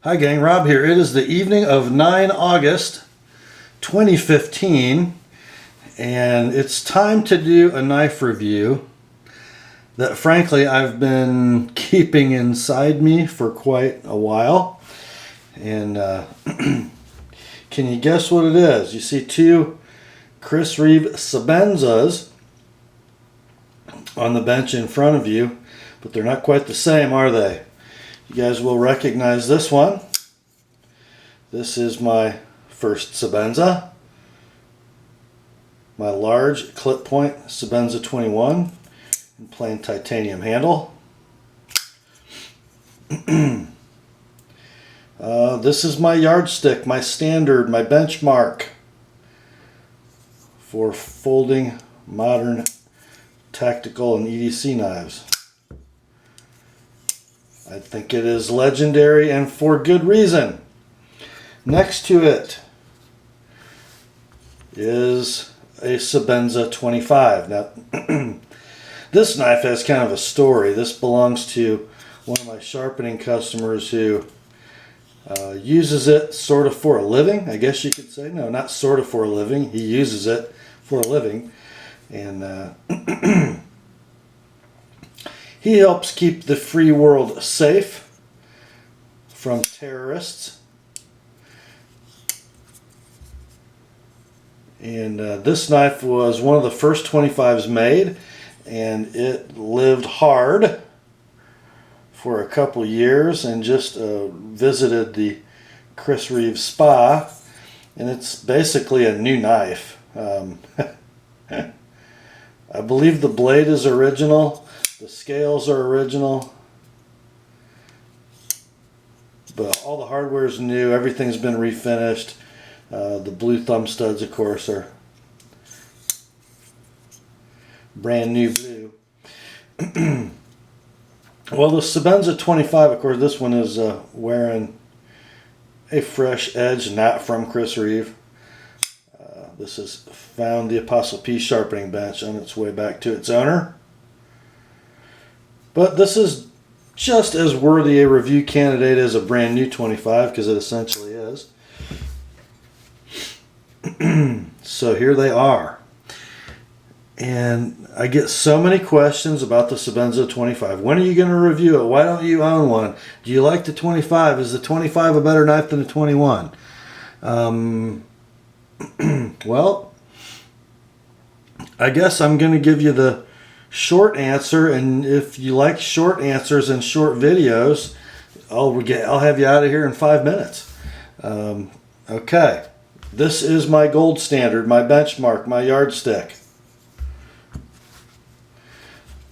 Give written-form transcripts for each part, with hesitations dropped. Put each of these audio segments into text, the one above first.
Hi gang, Rob here. It is the evening of 9 August 2015 and it's time to do a knife review that frankly I've been keeping inside me for quite a while. And can you guess what it is? You see two Chris Reeve Sebenzas on the bench in front of you, but they're not quite the same, are they? You guys will recognize this one. This is my first Sebenza. My large clip point Sebenza 21 in plain titanium handle. This is my yardstick, my standard, my benchmark for folding modern tactical and EDC knives. I think it is legendary and for good reason. Next to it is a Sebenza 25. Now, this knife has kind of a story. This belongs to one of my sharpening customers who uses it sort of for a living, I guess you could say. No, not sort of for a living. He uses it for a living. And he helps keep the free world safe from terrorists. And this knife was one of the first 25s made, and it lived hard for a couple years, and just visited the Chris Reeve Spa, and it's basically a new knife. I believe the blade is original. The scales are original, but all the hardware is new. Everything's been refinished. The blue thumb studs, of course, are brand new blue. Well, the Sebenza 25, of course, this one is wearing a fresh edge, not from Chris Reeve. This has found the TheApostleP sharpening bench on its way back to its owner. But this is just as worthy a review candidate as a brand new 25, because it essentially is. So here they are. And I get so many questions about the Sebenza 25. When are you going to review it? Why don't you own one? Do you like the 25? Is the 25 a better knife than the 21? Well, I guess I'm going to give you the short answer, and if you like short answers and short videos, I'll have you out of here in 5 minutes. Okay, this is my gold standard, my benchmark, my yardstick.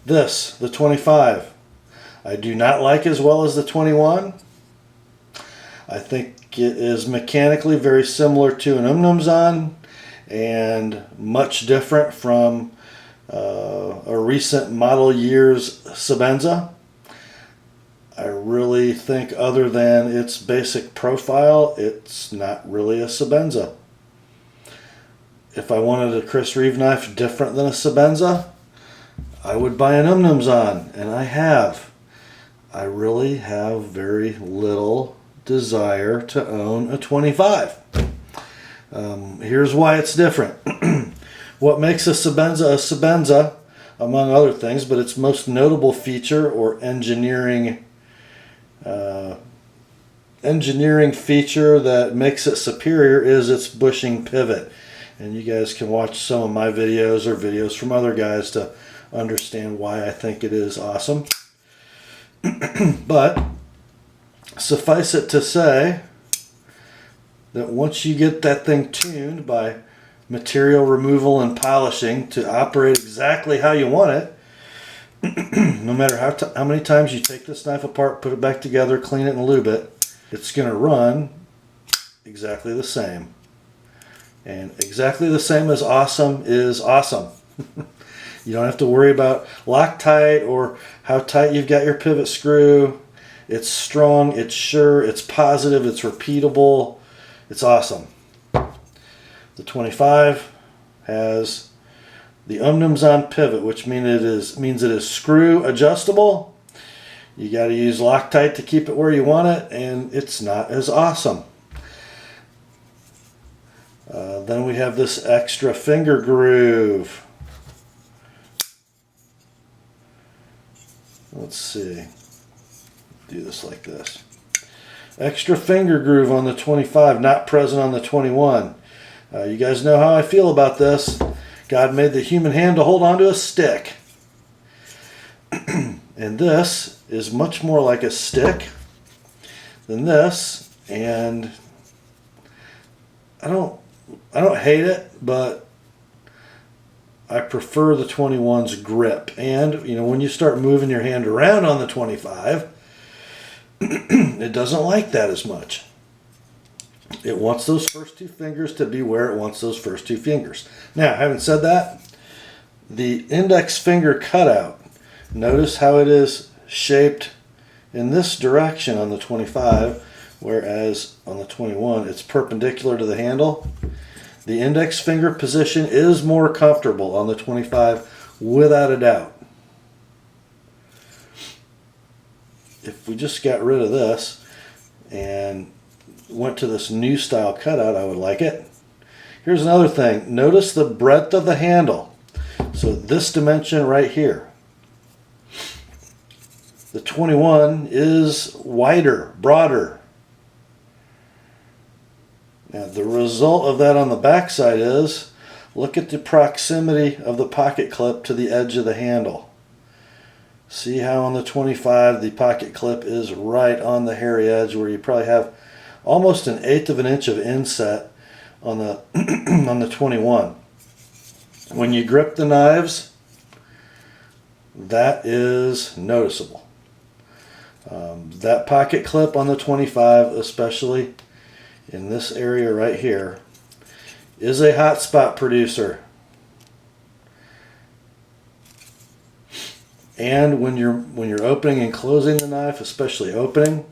This, the 25, I do not like as well as the 21. I think it is mechanically very similar to an Umnumzaan and much different from a recent model year's Sebenza. I really think, other than its basic profile, it's not really a Sebenza. If I wanted a Chris Reeve knife different than a Sebenza, I would buy an Umnumzaan, and I have. I really have very little desire to own a 25. Here's why it's different. What makes a Sebenza, among other things, but its most notable feature or engineering feature that makes it superior is its bushing pivot. And you guys can watch some of my videos or videos from other guys to understand why I think it is awesome. But suffice it to say that once you get that thing tuned by material removal and polishing to operate exactly how you want it, no matter how many times you take this knife apart, put it back together, clean it and lube it, it's going to run exactly the same. And exactly the same as awesome is awesome. You don't have to worry about Loctite or how tight you've got your pivot screw. It's strong, it's sure, it's positive, it's repeatable. It's awesome. The 25 has the Umnumzaan pivot, which means it is screw adjustable. You got to use Loctite to keep it where you want it, and it's not as awesome. Then we have this extra finger groove. Let's see. Do this like this. Extra finger groove on the 25, not present on the 21. You guys know how I feel about this. God made the human hand to hold onto a stick. And this is much more like a stick than this. And I don't hate it, but I prefer the 21's grip. And, you know, when you start moving your hand around on the 25, it doesn't like that as much. It wants those first two fingers to be where it wants those first two fingers. Now, having said that, the index finger cutout, notice how it is shaped in this direction on the 25, whereas on the 21 it's perpendicular to the handle. The index finger position is more comfortable on the 25 without a doubt. If we just got rid of this and went to this new style cutout, I would like it. Here's another thing. Notice the breadth of the handle. So this dimension right here. The 21 is wider, broader. Now the result of that on the back side is, look at the proximity of the pocket clip to the edge of the handle. See how on the 25 the pocket clip is right on the hairy edge, where you probably have almost 1/8 of an inch of inset on the on the 21. When you grip the knives, that is noticeable. That pocket clip on the 25, especially in this area right here, is a hot spot producer. And when you're opening and closing the knife, especially opening,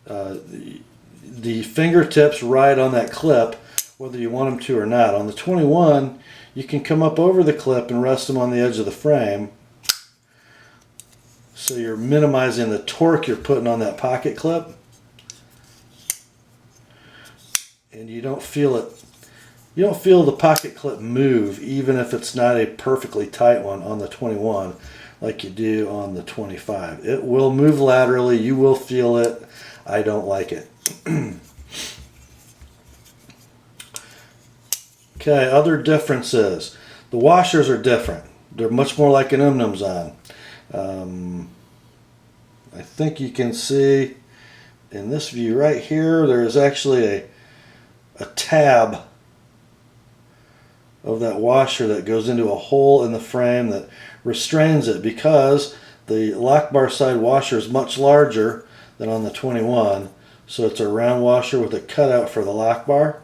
the fingertips ride on that clip, whether you want them to or not. On the 21, you can come up over the clip and rest them on the edge of the frame, so you're minimizing the torque you're putting on that pocket clip, and you don't feel it. You don't feel the pocket clip move, even if it's not a perfectly tight one on the 21 like you do on the 25. It will move laterally. You will feel it. I don't like it. Okay, other differences. The washers are different. They're much more like an Umnumzaan. I think you can see in this view right here, there is actually a tab of that washer that goes into a hole in the frame that restrains it, because the lock bar side washer is much larger than on the 21, so it's a round washer with a cutout for the lock bar.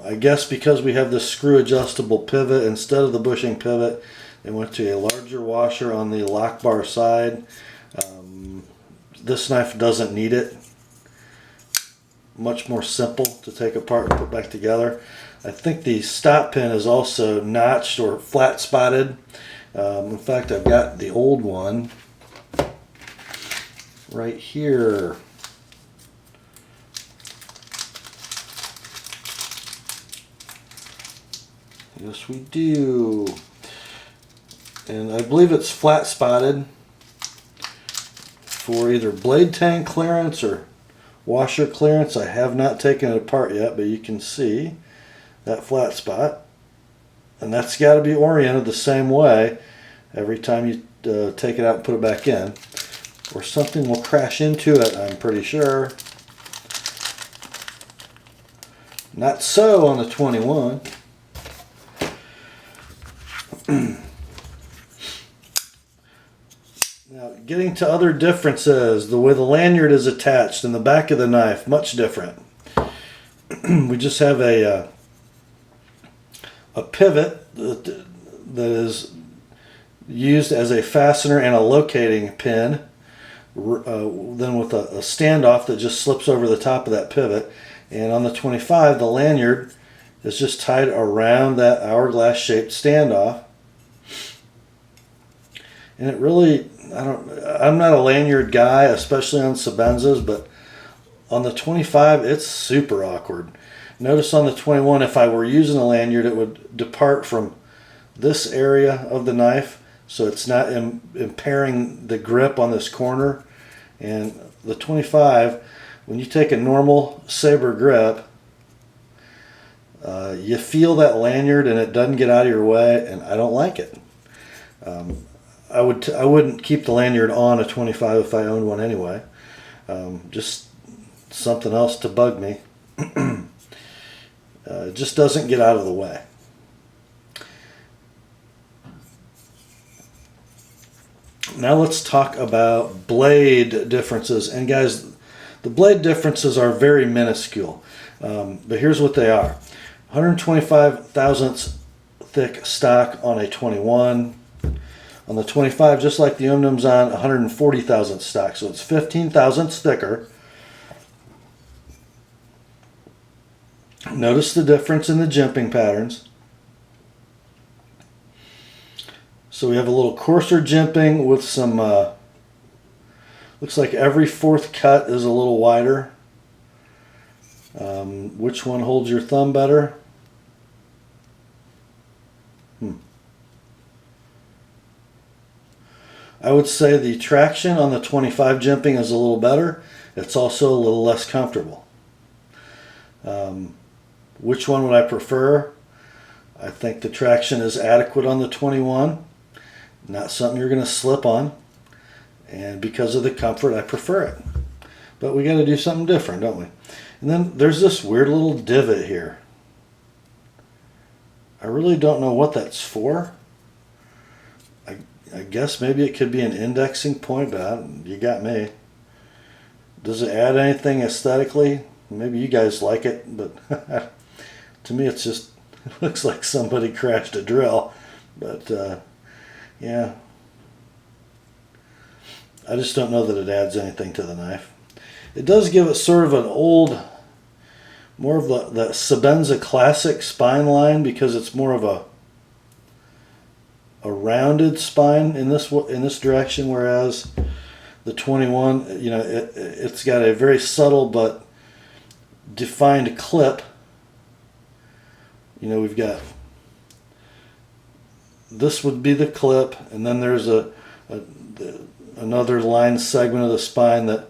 I guess because we have this screw adjustable pivot instead of the bushing pivot, they went to a larger washer on the lock bar side. This knife doesn't need it. Much more simple to take apart and put back together. I think the stop pin is also notched or flat spotted. In fact, I've got the old one right here. Yes, we do. And I believe it's flat spotted for either blade tang clearance or washer clearance. I have not taken it apart yet, but you can see that flat spot. And that's got to be oriented the same way every time you take it out and put it back in, or something will crash into it, I'm pretty sure. Not so on the 21. Now, getting to other differences, the way the lanyard is attached in the back of the knife, much different. We just have a pivot that is used as a fastener and a locating pin, then with a standoff that just slips over the top of that pivot. And on the 25, the lanyard is just tied around that hourglass shaped standoff. And it really, I'm not a lanyard guy, especially on Sebenzas, but on the 25, it's super awkward. Notice on the 21, if I were using a lanyard, it would depart from this area of the knife, so it's not impairing the grip on this corner. And the 25, when you take a normal saber grip, you feel that lanyard and it doesn't get out of your way, and I don't like it. I wouldn't keep the lanyard on a 25 if I owned one anyway. Just something else to bug me. It just doesn't get out of the way. Now let's talk about blade differences. And guys, the blade differences are very minuscule. But here's what they are. 125 thousandths thick stock on a 21. On the 25, just like the Umnumzaan, 140 thousandths stock. So it's 15 thousandths thicker. Notice the difference in the jimping patterns. So we have a little coarser jimping with some, looks like every fourth cut is a little wider. Which one holds your thumb better? I would say the traction on the 25 jimping is a little better. It's also a little less comfortable. Which one would I prefer? I think the traction is adequate on the 21. Not something you're going to slip on. And because of the comfort, I prefer it. But we got to do something different, don't we? And then there's this weird little divot here. I really don't know what that's for. I guess maybe it could be an indexing point, but you got me. Does it add anything aesthetically? Maybe you guys like it, but to me it looks like somebody crashed a drill. But yeah, I just don't know that it adds anything to the knife. It does give it sort of an old, more of the Sebenza classic spine line, because it's more of a rounded spine in this direction, whereas the 21, it's got a very subtle but defined clip. We've got, this would be the clip, and then there's another line segment of the spine that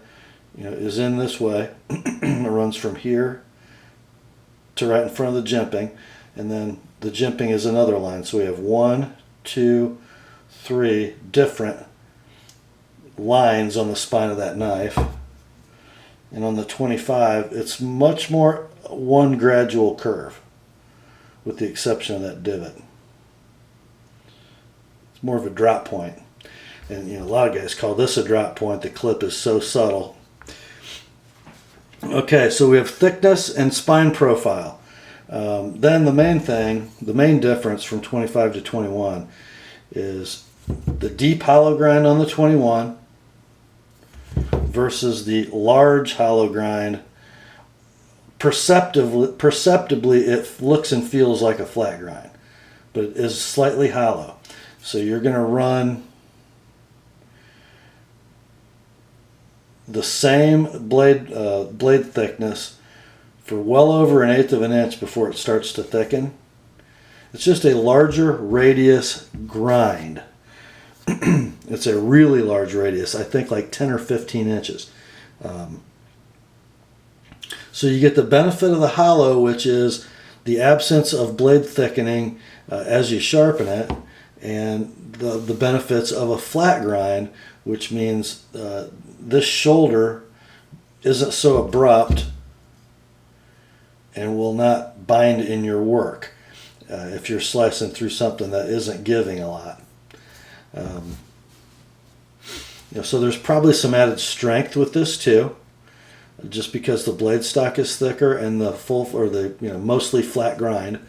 is in this way. It runs from here to right in front of the jimping, and then the jimping is another line. So we have 1, 2, 3 different lines on the spine of that knife. And on the 25, it's much more one gradual curve, with the exception of that divot. It's more of a drop point. And a lot of guys call this a drop point. The clip is so subtle. Okay, so we have thickness and spine profile. Then the main difference from 25 to 21 is the deep hollow grind on the 21 versus the large hollow grind. Perceptibly, it looks and feels like a flat grind, but it is slightly hollow. So you're going to run the same blade thickness for well over 1/8 of an inch before it starts to thicken. It's just a larger radius grind. It's a really large radius, I think like 10 or 15 inches. So you get the benefit of the hollow, which is the absence of blade thickening as you sharpen it, and the benefits of a flat grind, which means this shoulder isn't so abrupt and will not bind in your work if you're slicing through something that isn't giving a lot. So there's probably some added strength with this too, just because the blade stock is thicker, and the mostly flat grind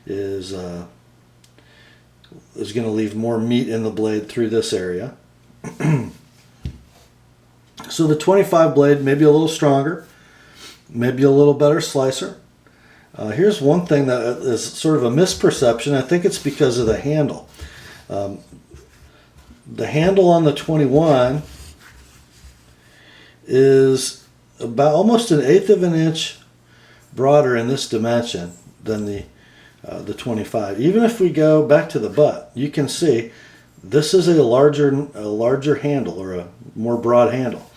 is going to leave more meat in the blade through this area. So the 25 blade, maybe a little stronger, maybe a little better slicer. Here's one thing that is sort of a misperception. I think it's because of the handle. The handle on the 21 is about almost 1/8 of an inch broader in this dimension than the 25. Even if we go back to the butt, you can see this is a larger handle, or a more broad handle.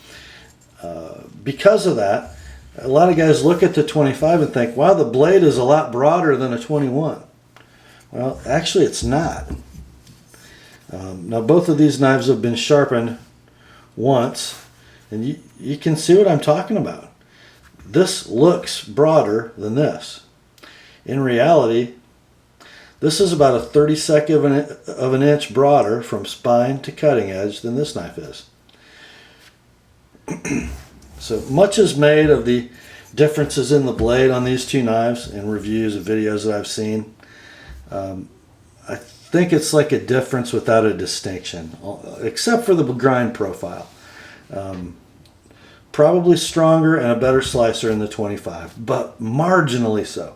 Because of that, a lot of guys look at the 25 and think, wow, the blade is a lot broader than a 21. Well, actually it's not. Now both of these knives have been sharpened once, and you can see what I'm talking about. This looks broader than this. In reality, this is about 1/32 of an inch broader from spine to cutting edge than this knife is. So much is made of the differences in the blade on these two knives in reviews and videos that I've seen. I think it's like a difference without a distinction, except for the grind profile. Probably stronger and a better slicer in the 25, but marginally so.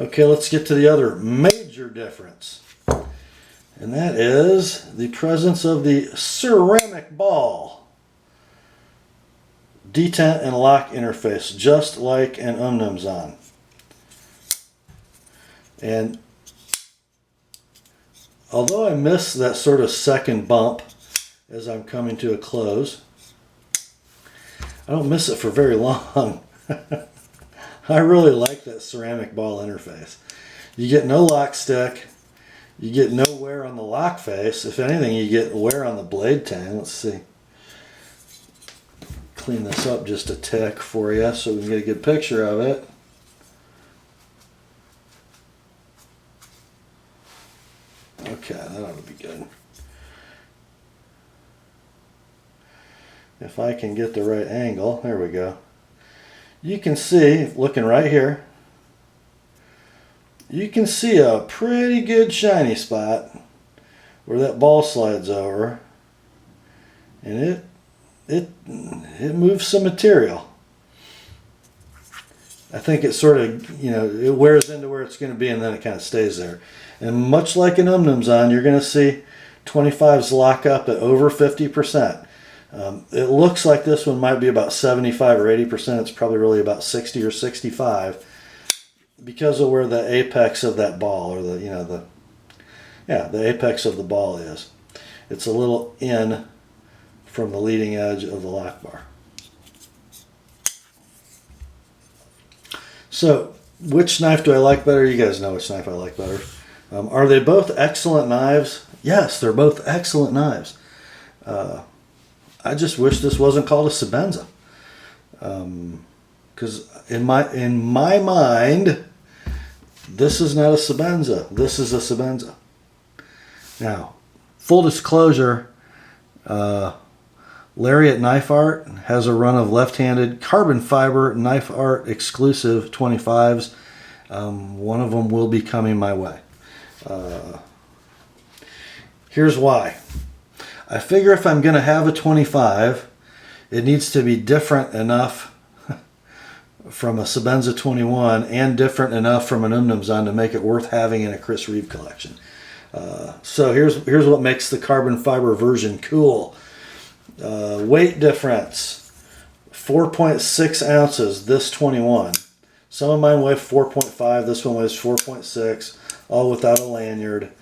Okay, let's get to the other major difference. And that is the presence of the ceramic ball. Detent and lock interface, just like an Umnumzaan. And although I miss that sort of second bump as I'm coming to a close, I don't miss it for very long. I really like that ceramic ball interface. You get no lock stick. You get no wear on the lock face. If anything, you get wear on the blade tang. Let's see. Clean this up just a tick for you so we can get a good picture of it. Okay, that ought to be good. If I can get the right angle, there we go. You can see, looking right here, you can see a pretty good shiny spot where that ball slides over, and it moves some material. I think it sort of, it wears into where it's going to be, and then it kind of stays there. And much like an Umnumzaan, you're going to see 25s lock up at over 50%. It looks like this one might be about 75 or 80%. It's probably really about 60 or 65 because of where the apex of that ball, or the apex of the ball is. It's a little in from the leading edge of the lock bar. So, which knife do I like better? You guys know which knife I like better. Are they both excellent knives? Yes, they're both excellent knives. I just wish this wasn't called a Sebenza, because in my mind, this is not a Sebenza. This is a Sebenza. Now, full disclosure, Lariat Knife Art has a run of left-handed carbon fiber Knife Art exclusive 25s. One of them will be coming my way. Here's why. I figure if I'm going to have a 25, it needs to be different enough from a Sebenza 21 and different enough from an Umnumzaan to make it worth having in a Chris Reeve collection. So here's what makes the carbon fiber version cool. Weight difference, 4.6 ounces, this 21. Some of mine weigh 4.5, this one weighs 4.6, all without a lanyard.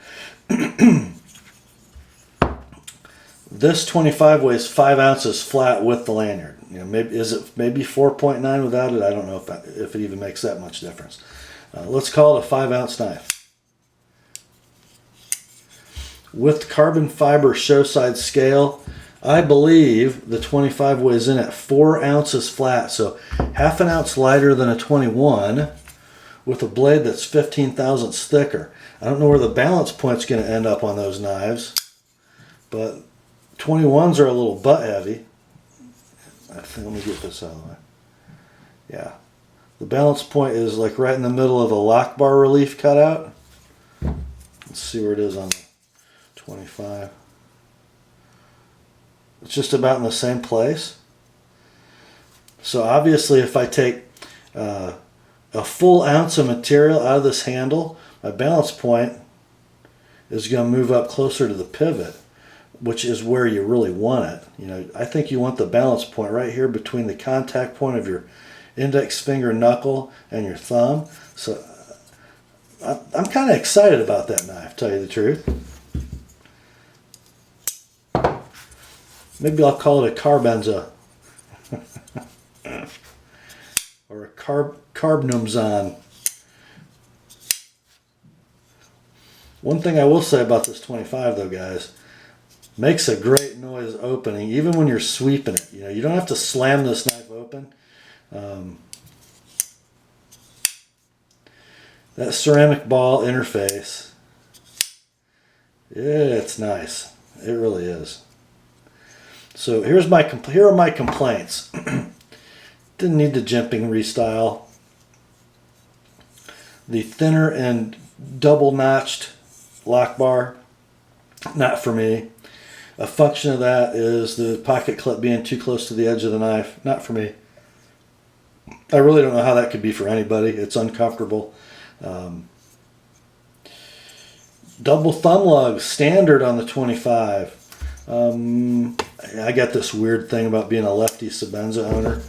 This 25 weighs 5 ounces flat with the lanyard. Maybe 4.9 without it? I don't know if it even makes that much difference. Let's call it a 5-ounce knife. With carbon fiber show side scale, I believe the 25 weighs in at 4 ounces flat, so half an ounce lighter than a 21, with a blade that's 15 thousandths thicker. I don't know where the balance point's going to end up on those knives, but 21s are a little butt heavy. Let me get this out of the way. Yeah. The balance point is like right in the middle of a lock bar relief cutout. Let's see where it is on the 25. It's just about in the same place. So obviously if I take a full ounce of material out of this handle, my balance point is going to move up closer to the pivot, which is where you really want it. You know, I think you want the balance point right here between the contact point of your index finger knuckle and your thumb. So I'm kind of excited about that knife, to tell you the truth. Maybe I'll call it a carbenza. Or a Umnumzaan. One thing I will say about this 25 though, guys, makes a great noise opening, even when you're sweeping it. You know, you don't have to slam this knife open. That ceramic ball interface, yeah, it's nice. It really is. So here are my complaints. Didn't need the jimping restyle. The thinner and double notched lock bar, not for me. A function of that is the pocket clip being too close to the edge of the knife, not for me. I really don't know how that could be for anybody. It's uncomfortable. Double thumb lugs, standard on the 25. I got this weird thing about being a lefty Sebenza owner.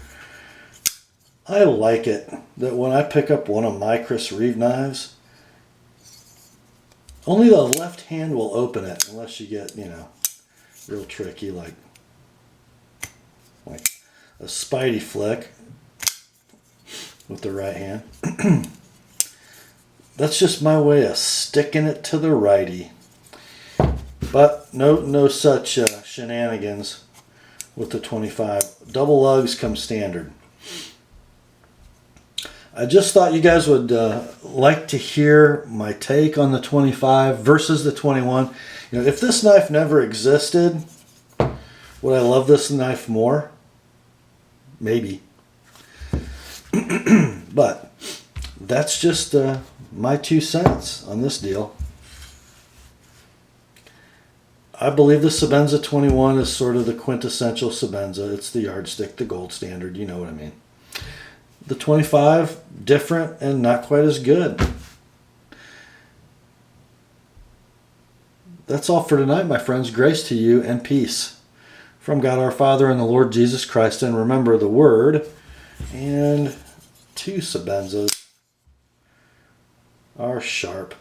I like it that when I pick up one of my Chris Reeve knives, only the left hand will open it unless you get, you know, real tricky like a Spidey flick with the right hand. That's just my way of sticking it to the righty. But no such shenanigans with the 25. Double lugs come standard. I just thought you guys would like to hear my take on the 25 versus the 21. You know, if this knife never existed, would I love this knife more? Maybe. But that's just my 2 cents on this deal. I believe the Sebenza 21 is sort of the quintessential Sebenza. It's the yardstick, the gold standard, you know what I mean. The 25, different and not quite as good. That's all for tonight, my friends. Grace to you and peace from God our Father and the Lord Jesus Christ. And remember, the Word and 2 Sebenzas are sharp.